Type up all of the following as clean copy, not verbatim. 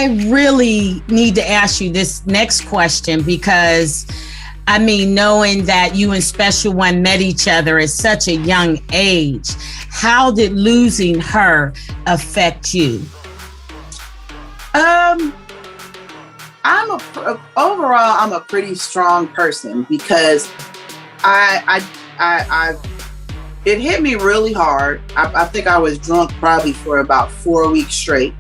I really need to ask you this next question because, I mean, knowing that you and Special One met each other at such a young age, how did losing her affect you? Overall, I'm a pretty strong person because it hit me really hard. I think I was drunk probably for about 4 weeks straight.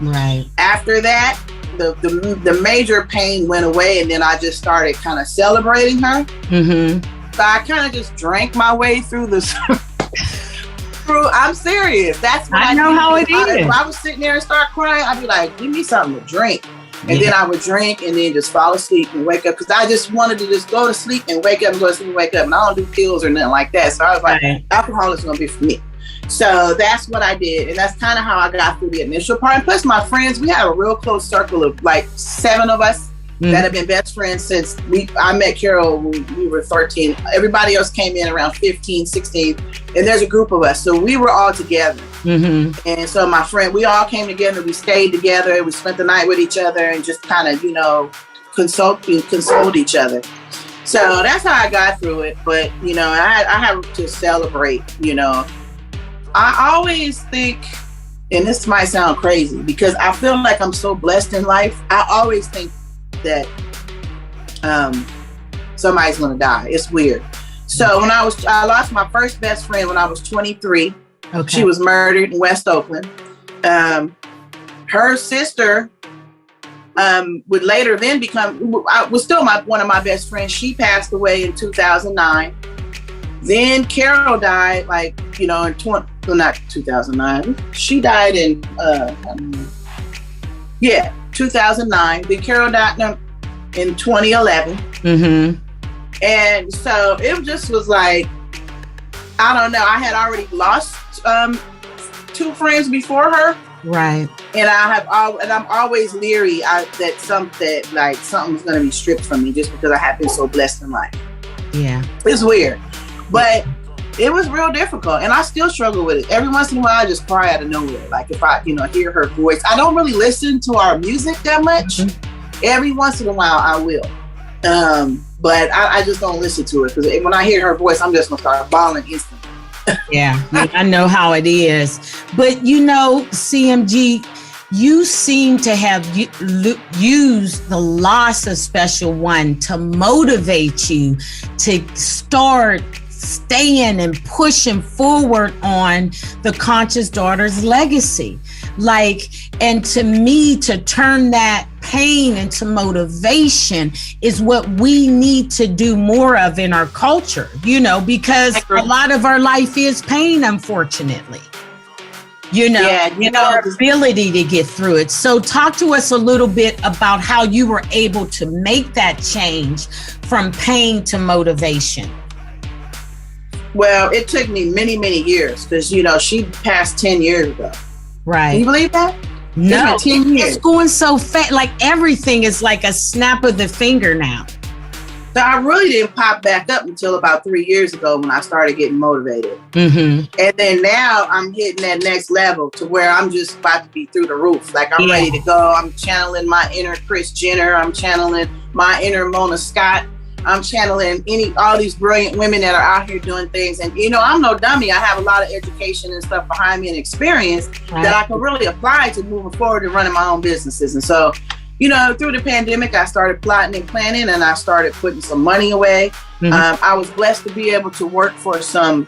Right. After that, the major pain went away, and then I just started kind of celebrating her. Mm-hmm. So I kind of just drank my way through this. I'm serious. That's what I know how it is. If I was sitting there and start crying, I'd be like, give me something to drink. And then I would drink and then just fall asleep and wake up because I just wanted to just go to sleep and wake up and go to sleep and wake up. And I don't do pills or nothing like that. So I was like, alcohol is going to be for me. So that's what I did. And that's kind of how I got through the initial part. And plus my friends, we have a real close circle of like 7 of us that have been best friends since I met Carol when we were 13. Everybody else came in around 15, 16. And there's a group of us. So we were all together. Mm-hmm. And so my friend, we all came together. We stayed together. We spent the night with each other and just kind of, consoled each other. So that's how I got through it. But, I have to celebrate, I always think, and this might sound crazy because I feel like I'm so blessed in life. I always think that somebody's going to die. It's weird. So when I lost my first best friend when I was 23. Okay. She was murdered in West Oakland. Her sister would later then was still one of my best friends. She passed away in 2009. Then Carol died in not 2009. She died in 2009. Then Carol died in 2011. Mm-hmm. And so it just was like, I don't know. I had already lost 2 friends before her, right? And I'm always leery that something's going to be stripped from me just because I have been so blessed in life. Yeah, it's weird, but it was real difficult, and I still struggle with it. Every once in a while, I just cry out of nowhere. Like if I, hear her voice, I don't really listen to our music that much. Mm-hmm. Every once in a while, I will. But I just don't listen to it because when I hear her voice, I'm just gonna start bawling instantly. Yeah, I know how it is. But CMG, you seem to have used the loss of Special One to motivate you to start staying and pushing forward on the Conscious Daughter's legacy. And to me, to turn that pain into motivation is what we need to do more of in our culture, because a lot of our life is pain, unfortunately. Our ability to get through it. So talk to us a little bit about how you were able to make that change from pain to motivation. Well, it took me many, many years because, she passed 10 years ago. Right. Can you believe that? No, it's going so fast. Like everything is like a snap of the finger now. So I really didn't pop back up until about 3 years ago when I started getting motivated. Mm-hmm. And then now I'm hitting that next level to where I'm just about to be through the roof. Like I'm ready to go. I'm channeling my inner Kris Jenner. I'm channeling my inner Mona Scott. I'm channeling all these brilliant women that are out here doing things. And, I'm no dummy. I have a lot of education and stuff behind me and experience that I can really apply to moving forward and running my own businesses. And so, through the pandemic, I started plotting and planning and I started putting some money away. Mm-hmm. I was blessed to be able to work for some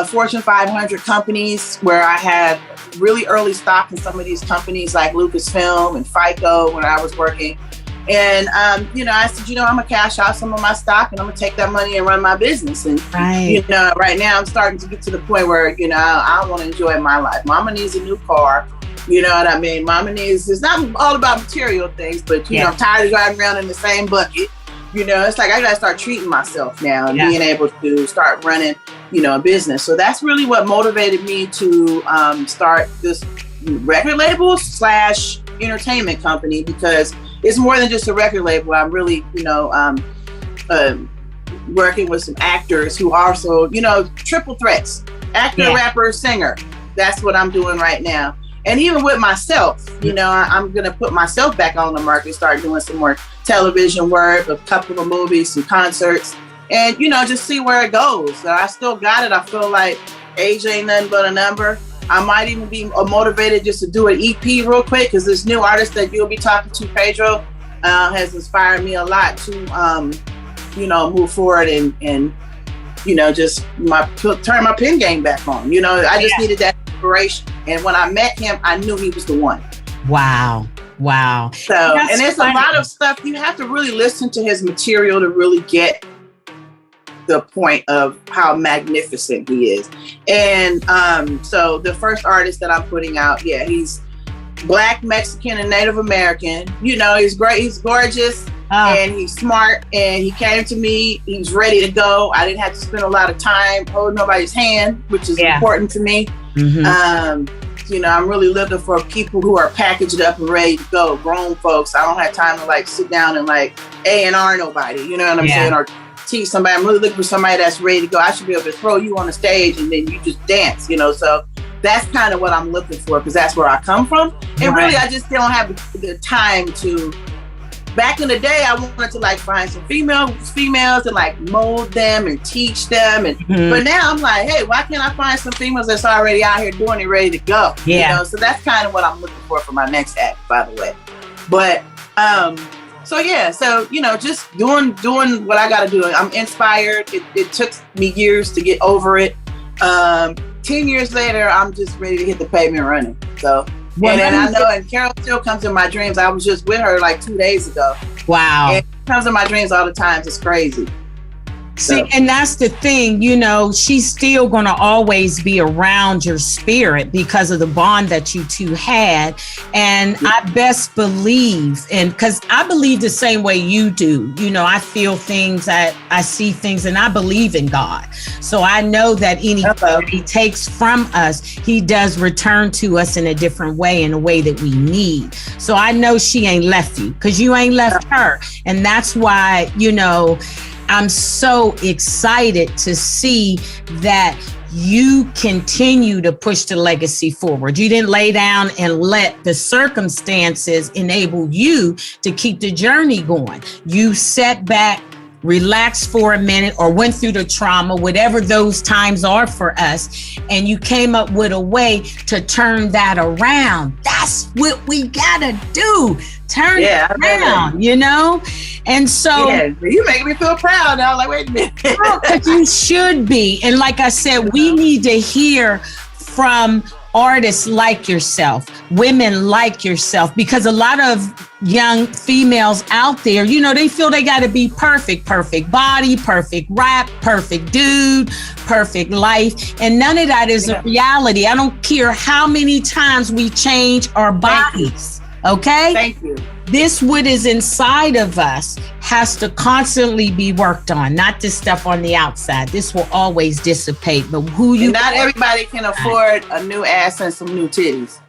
Fortune 500 companies where I had really early stock in some of these companies like Lucasfilm and FICO when I was working. And, I said, I'm going to cash out some of my stock and I'm going to take that money and run my business. And, right now I'm starting to get to the point where, I want to enjoy my life. Mama needs a new car. You know what I mean? Mama needs, it's not all about material things, but, I'm tired of driving around in the same bucket. It's like I got to start treating myself now and being able to start running, a business. So that's really what motivated me to start this record label / entertainment company, because it's more than just a record label. I'm really, working with some actors who also, triple threats, actor, rapper, singer. That's what I'm doing right now. And even with myself, you know, I'm going to put myself back on the market, start doing some more television work, a couple of movies, some concerts, and, you know, just see where it goes. So I still got it. I feel like age ain't nothing but a number. I might even be motivated just to do an EP real quick, because this new artist that you'll be talking to, Pedro, has inspired me a lot to, you know, move forward and you know, just turn my pen game back on. You know, I just needed that inspiration. And when I met him, I knew he was the one. Wow. So, and there's a lot of stuff. You have to really listen to his material to really get the point of how magnificent he is. And so the first artist that I'm putting out, he's Black, Mexican, and Native American. You know, he's great. He's gorgeous. And he's smart, and he came to me. He was ready to go. I didn't have to spend a lot of time holding nobody's hand, which is important to me. Mm-hmm. You know, I'm really looking for people who are packaged up and ready to go, grown folks. I don't have time to like sit down and like A&R nobody, you know what I'm saying, or teach somebody. I'm really looking for somebody that's ready to go. I should be able to throw you on the stage and then you just dance, you know. So that's kind of what I'm looking for, because that's where I come from. And really, I just don't have the time to. Back in the day, I wanted to like find some females and like mold them and teach them. And but now I'm like, hey, why can't I find some females that's already out here doing it, ready to go? You know, so that's kind of what I'm looking for my next act, by the way. But so you know, just doing what I got to do. I'm inspired. It took me years to get over it. 10 years later, I'm just ready to hit the pavement running. So. And then I know, and Carol still comes in my dreams. I was just with her like 2 days ago. Wow. And she comes in my dreams all the time. It's crazy. See, and that's the thing, you know, she's still going to always be around your spirit because of the bond that you two had. And I best believe, and because I believe the same way you do, you know, I feel things, I see things, and I believe in God. So I know that anything that he takes from us, he does return to us in a different way, in a way that we need. So I know she ain't left you, because you ain't left her. And that's why, you know, I'm so excited to see that you continue to push the legacy forward. You didn't lay down and let the circumstances enable you to keep the journey going. You sat back, relaxed for a minute, or went through the trauma, whatever those times are for us, and you came up with a way to turn that around. That's what we gotta do. Turn it around, you know? And so you make me feel proud now. Like, wait a minute. Because you should be. And like I said, we need to hear from artists like yourself, women like yourself, because a lot of young females out there, you know, they feel they got to be perfect body, perfect rap, perfect dude, perfect life. And none of that is a reality. I don't care how many times we change our bodies. Okay? Thank you. This, what is inside of us, has to constantly be worked on, not this stuff on the outside. This will always dissipate. But not everybody can afford a new ass and some new titties.